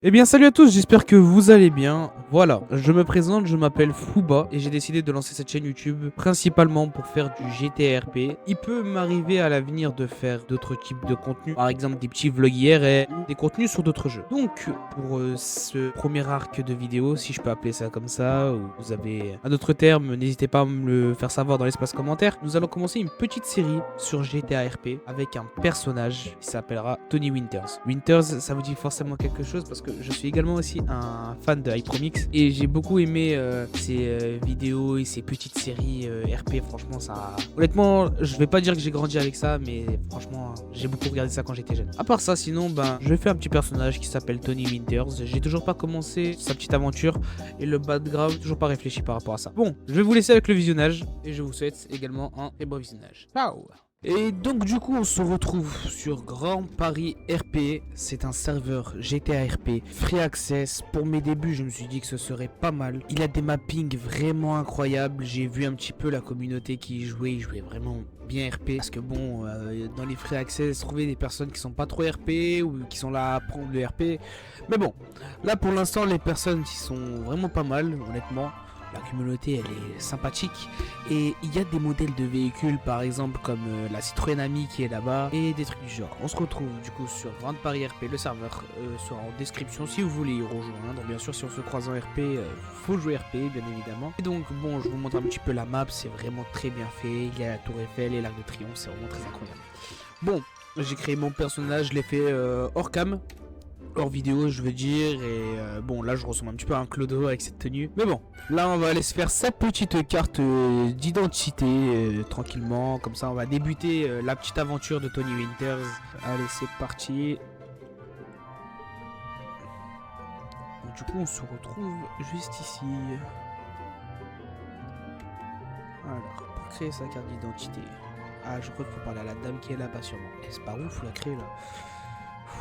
Eh bien salut à tous, j'espère que vous allez bien. Voilà, je me présente, je m'appelle Fouba et j'ai décidé de lancer cette chaîne YouTube principalement pour faire du GTRP. Il peut m'arriver à l'avenir de faire d'autres types de contenus, par exemple des petits vlogs IRL ou des contenus sur d'autres jeux. Donc pour ce premier arc de vidéo, si je peux appeler ça comme ça, ou vous avez un autre terme, n'hésitez pas à me le faire savoir dans l'espace commentaire. Nous allons commencer une petite série sur GTRP avec un personnage qui s'appellera Tony Winters. Winters, ça vous dit forcément quelque chose parce que je suis également aussi un fan de Hypromix et j'ai beaucoup aimé ses vidéos et ses petites séries RP. Franchement, ça. Honnêtement, je vais pas dire que j'ai grandi avec ça, mais franchement, j'ai beaucoup regardé ça quand j'étais jeune. À part ça, sinon, ben, je fais un petit personnage qui s'appelle Tony Winters. J'ai toujours pas commencé sa petite aventure et le background, toujours pas réfléchi par rapport à ça. Bon, je vais vous laisser avec le visionnage et je vous souhaite également un très bon visionnage. Ciao! Et donc du coup on se retrouve sur Grand Paris RP, c'est un serveur GTA RP, free access. Pour mes débuts je me suis dit que ce serait pas mal. Il a des mappings vraiment incroyables, j'ai vu un petit peu la communauté qui y jouait, ils jouaient vraiment bien RP. Parce que bon, dans les free access, trouver des personnes qui sont pas trop RP ou qui sont là à apprendre le RP. Mais bon, là pour l'instant les personnes qui sont vraiment pas mal, honnêtement. La communauté elle est sympathique et il y a des modèles de véhicules par exemple comme la Citroën Ami qui est là-bas et des trucs du genre. On se retrouve du coup sur Grand Paris RP, le serveur sera en description si vous voulez y rejoindre. Bien sûr si on se croise en RP, faut jouer RP bien évidemment. Et donc bon je vous montre un petit peu la map, c'est vraiment très bien fait. Il y a la tour Eiffel et l'Arc de Triomphe, c'est vraiment très incroyable. Bon, j'ai créé mon personnage, je l'ai fait hors cam. Hors vidéo je veux dire et bon là je ressemble un petit peu à un clodo avec cette tenue mais bon là on va aller se faire sa petite carte d'identité tranquillement comme ça on va débuter la petite aventure de Tony Winters. Allez c'est parti. Donc, du coup on se retrouve juste ici. Alors pour créer sa carte d'identité, ah je crois qu'il faut parler à la dame qui est là-bas sûrement. Et c'est pas ouf la créer là.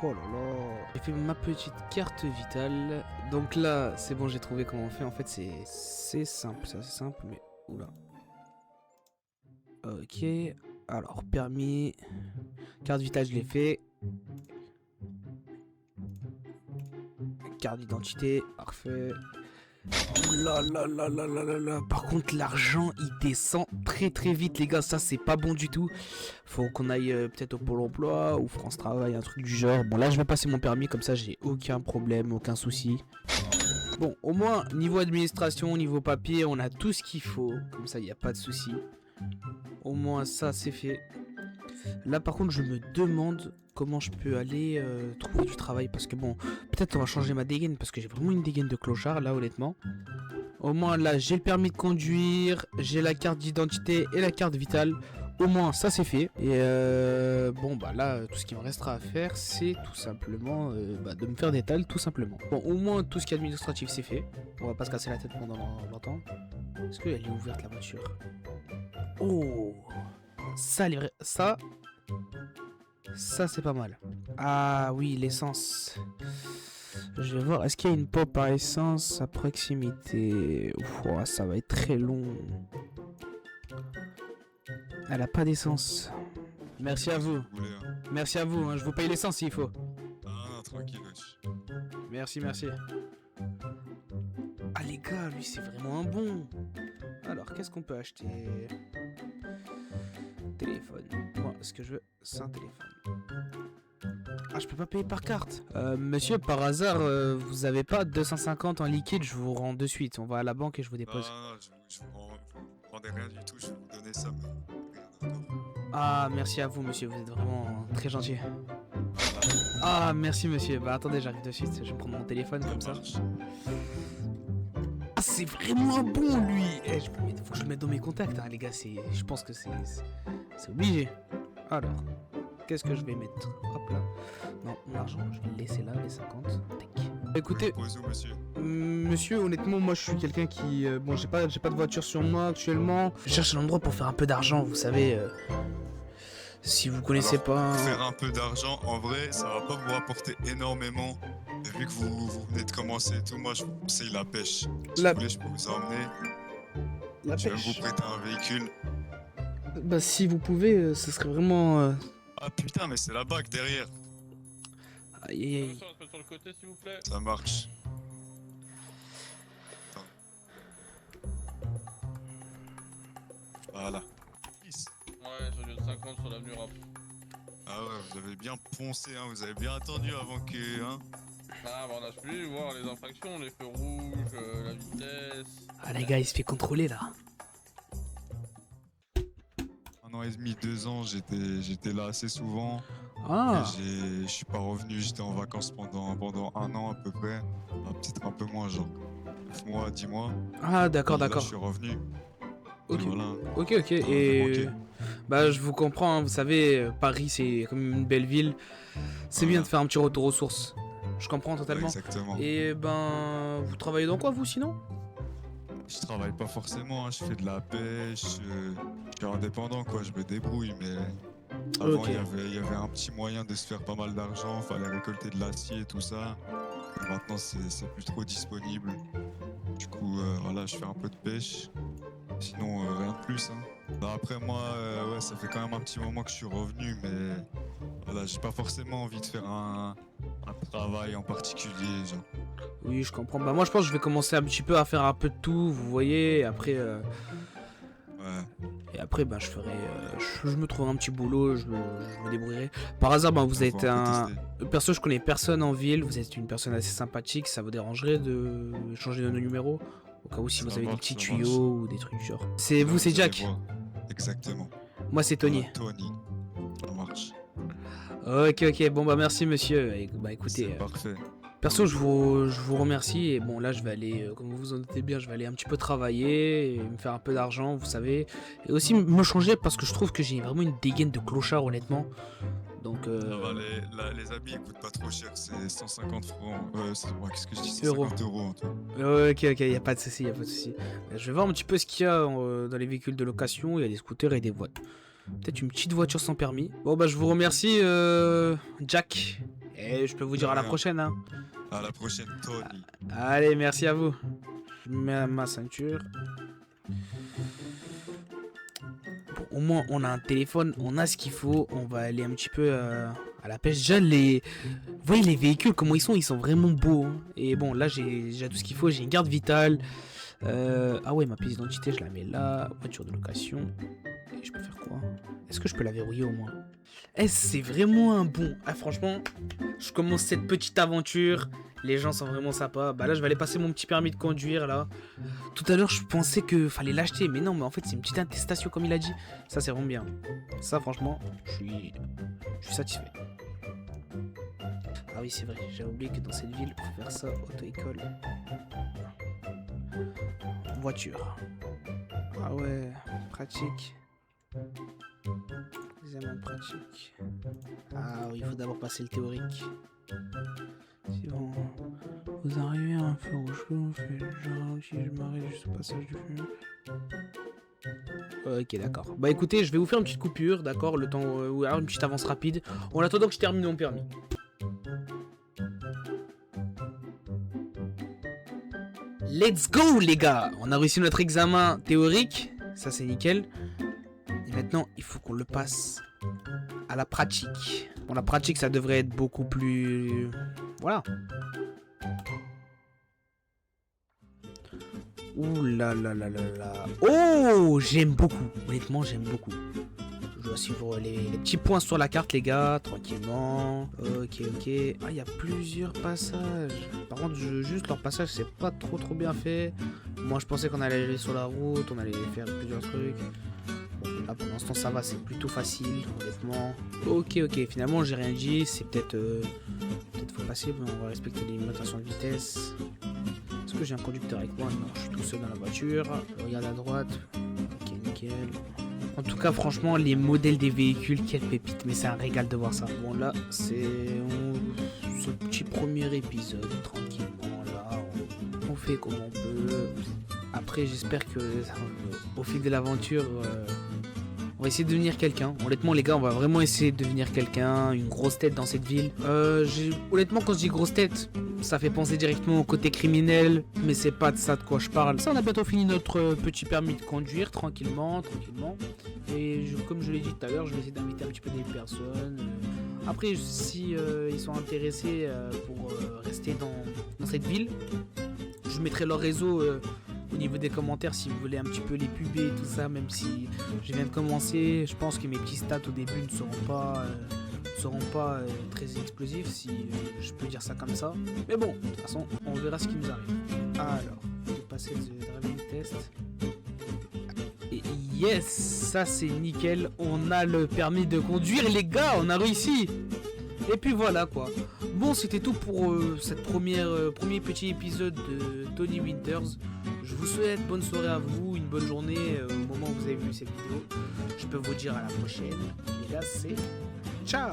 Oh là là. J'ai fait ma petite carte vitale. Donc là, c'est bon, j'ai trouvé comment on fait. En fait, c'est simple, ça, c'est simple, mais oula. Ok. Alors, permis. Carte vitale, je l'ai fait. Carte d'identité, parfait. Là là là là là là là. Par contre l'argent il descend très très vite les gars, ça c'est pas bon du tout. Faut qu'on aille peut-être au Pôle emploi ou France Travail, un truc du genre. Bon là je vais passer mon permis comme ça j'ai aucun problème, aucun souci. Bon au moins niveau administration, niveau papier on a tout ce qu'il faut. Comme ça il n'y a pas de souci. Au moins ça c'est fait. Là par contre je me demande comment je peux aller trouver du travail parce que bon peut-être on va changer ma dégaine parce que j'ai vraiment une dégaine de clochard là honnêtement. Au moins là j'ai le permis de conduire, j'ai la carte d'identité et la carte vitale. Au moins ça c'est fait. Et bon bah là tout ce qu'il me restera à faire c'est tout simplement de me faire des tales tout simplement. Bon au moins tout ce qui est administratif c'est fait. On va pas se casser la tête pendant longtemps. Est-ce qu'elle est ouverte la voiture? Oh ça, ça c'est pas mal. Ah oui, l'essence. Je vais voir, est-ce qu'il y a une pompe à essence à proximité? Ouah, ça va être très long. Elle a pas d'essence. Merci à vous. Merci à vous, hein, je vous paye l'essence s'il faut. Ah, tranquille, wesh. Merci, merci. Ah les gars, lui c'est vraiment un bon. Alors, qu'est-ce qu'on peut acheter? Téléphone. Moi, ce que je veux, c'est un téléphone. Ah, je peux pas payer par carte. Monsieur, par hasard, vous avez pas 250 en liquide? Je vous rends de suite. On va à la banque et je vous dépose. Non, je vous rendais rien du tout, je vais vous donner ça, mais rien encore. Ah, merci à vous, monsieur. Vous êtes vraiment très gentil. Ah, merci, monsieur. Bah, attendez, j'arrive de suite. Je vais prendre mon téléphone comme ça. Ah, c'est vraiment un bon, lui. Eh, faut que je le mette dans mes contacts, hein, les gars. Je pense que c'est obligé. Alors, qu'est-ce que je vais mettre? Hop là. Non, mon argent, je vais le laisser là, les 50. Tac. Écoutez, monsieur, honnêtement, moi je suis quelqu'un qui... bon, j'ai pas de voiture sur moi actuellement. Je cherche un endroit pour faire un peu d'argent, vous savez. Si vous connaissez Alors, pas... faire un peu d'argent, en vrai, ça va pas vous rapporter énormément. Et vu que vous venez de commencer et tout, moi je vous conseille la pêche. Si vous voulez, je peux vous emmener. La Je vais pêche. vous prêter un véhicule. Bah si vous pouvez, ce serait vraiment... Ah putain, mais c'est la bague derrière. Aïe aïe aïe. le côté, s'il vous plaît. Ça marche. Attends. Voilà. Ouais, sur lieu de 50 sur l'avenue Rap. Ah ouais, vous avez bien poncé, hein, vous avez bien attendu avant que... Hein. Ah bah on a suivi voir les infractions, les feux rouges, la vitesse. Ah les gars, il se fait contrôler là. 1 an et demi, 2 ans, j'étais là assez souvent. Ah, Je suis pas revenu, j'étais en vacances pendant 1 an à peu près. Ah, peut-être un peu moins, genre 9 mois, 10 mois. ah d'accord, Et là, d'accord. je suis revenu. Ok. Et voilà. Ok, ok. Ça m'avait Et manqué. bah je vous comprends, hein, vous savez, Paris c'est comme une belle ville. C'est bien Voilà. de faire un petit retour aux sources. Je comprends totalement. Exactement. Et ben, vous travaillez dans quoi vous sinon? Je travaille pas forcément, hein, je fais de la pêche, je suis indépendant quoi, je me débrouille, mais avant Ok. il y avait un petit moyen de se faire pas mal d'argent, fallait récolter de l'acier et tout ça. Et maintenant c'est plus trop disponible. Du coup voilà, je fais un peu de pêche, sinon rien de plus. Hein. Non, après moi, ouais, ça fait quand même un petit moment que je suis revenu, mais voilà, j'ai pas forcément envie de faire un travail en particulier, genre. Oui, je comprends. Bah moi je pense que je vais commencer un petit peu à faire un peu de tout, vous voyez. Ouais, Et après bah je ferai, je me trouverai un petit boulot, je me débrouillerai. Par hasard, bah vous faut êtes un peu un, tester. perso je connais personne en ville. Vous êtes une personne assez sympathique. Ça vous dérangerait de changer de numéro au cas où si Ça vous avez des marche, petits ça marche. tuyaux ou des trucs du genre. C'est Là, vous, c'est allez Jack. voir. Exactement. Moi c'est Tony. Ah, Tony. Ça marche. Ok, ok. Bon bah merci monsieur. Et, bah écoutez. C'est parfait. Perso, je vous remercie et bon là je vais aller, comme vous vous en doutez bien, je vais aller un petit peu travailler et me faire un peu d'argent, vous savez, et aussi me changer parce que je trouve que j'ai vraiment une dégaine de clochard honnêtement. Donc Ça va, les habits ils coûtent pas trop cher, c'est 150 francs. Ouais, qu'est-ce que je dis, Euros. 150 euros en tout. ok, ok, y a pas de souci, y a pas de souci. Je vais voir un petit peu ce qu'il y a dans les véhicules de location. Il y a des scooters et des voitures. Peut-être une petite voiture sans permis. Bon bah je vous remercie Jack et je peux vous dire à la Rien. prochaine. Hein. À la prochaine, Tony. Allez, merci à vous. Je mets ma ceinture. Bon, au moins, on a un téléphone, on a ce qu'il faut. On va aller un petit peu à la pêche. Déjà, vous voyez les véhicules, comment ils sont vraiment beaux. Hein. Et bon, là, j'ai déjà tout ce qu'il faut. J'ai une carte vitale. Ah ouais, ma pièce d'identité, je la mets là. Voiture de location. Et je peux faire quoi? Est-ce que je peux la verrouiller au moins? C'est vraiment un bon. Ah, franchement, je commence cette petite aventure. Les gens sont vraiment sympas. Bah là, je vais aller passer mon petit permis de conduire là. Tout à l'heure, je pensais que fallait l'acheter, mais non, mais en fait, c'est une petite attestation comme il a dit. Ça, c'est vraiment bien. Ça, franchement, je suis satisfait. Ah oui, c'est vrai. J'ai oublié que dans cette ville, pour faire ça, auto-école. Voiture. Ah ouais, pratique. Examen pratique. Ah oui, il faut d'abord passer le théorique. Si bon, vous arrivez à un feu rouge, je ralentis, je m'arrête juste au passage du feu. Ok, d'accord. Bah écoutez, je vais vous faire une petite coupure, d'accord, le temps, ou alors une petite avance rapide, en attendant que je termine mon permis. Let's go les gars. On a réussi notre examen théorique, ça c'est nickel. Et maintenant, il faut qu'on le passe à la pratique. Bon, la pratique, ça devrait être beaucoup plus... Voilà. Ouh là là là là là. Oh, j'aime beaucoup. Honnêtement, j'aime beaucoup. Je dois suivre les petits points sur la carte, les gars, tranquillement. Ok, ok. Ah, il y a plusieurs passages. Par contre, juste leur passage, c'est pas trop bien fait. Moi, je pensais qu'on allait aller sur la route, on allait faire plusieurs trucs. Bon, là, pour l'instant, ça va, c'est plutôt facile, honnêtement. Ok, ok. Finalement, j'ai rien dit. C'est peut-être faut passer, mais on va respecter les limitations de vitesse. Est-ce que j'ai un conducteur avec moi? Non, je suis tout seul dans la voiture. Je regarde à droite. Ok, nickel. En tout cas, franchement, les modèles des véhicules, quelle pépite. Mais c'est un régal de voir ça. Bon, là, c'est ce petit premier épisode, tranquillement. Là, on fait comme on peut. Après, j'espère que au fil de l'aventure, on va essayer de devenir quelqu'un. Honnêtement, les gars, on va vraiment essayer de devenir quelqu'un. Une grosse tête dans cette ville. Honnêtement, quand je dis grosse tête, ça fait penser directement au côté criminel, mais c'est pas de ça de quoi je parle. Ça, on a bientôt fini notre petit permis de conduire, tranquillement. Et comme je l'ai dit tout à l'heure, je vais essayer d'inviter un petit peu des personnes Après, si ils sont intéressés pour rester dans cette ville, je mettrai leur réseau au niveau des commentaires si vous voulez un petit peu les puber et tout ça, même si je viens de commencer. Je pense que mes petits stats au début ne seront pas très explosifs, si je peux dire ça comme ça. Mais bon, de toute façon, on verra ce qui nous arrive. Alors, je vais passer le driving test. Et yes, ça c'est nickel. On a le permis de conduire, les gars, on a réussi. Et puis voilà quoi. Bon, c'était tout pour cette premier petit épisode de Tony Winters. Je vous souhaite bonne soirée à vous, une bonne journée au moment où vous avez vu cette vidéo. Je peux vous dire à la prochaine. Les gars, c'est ciao.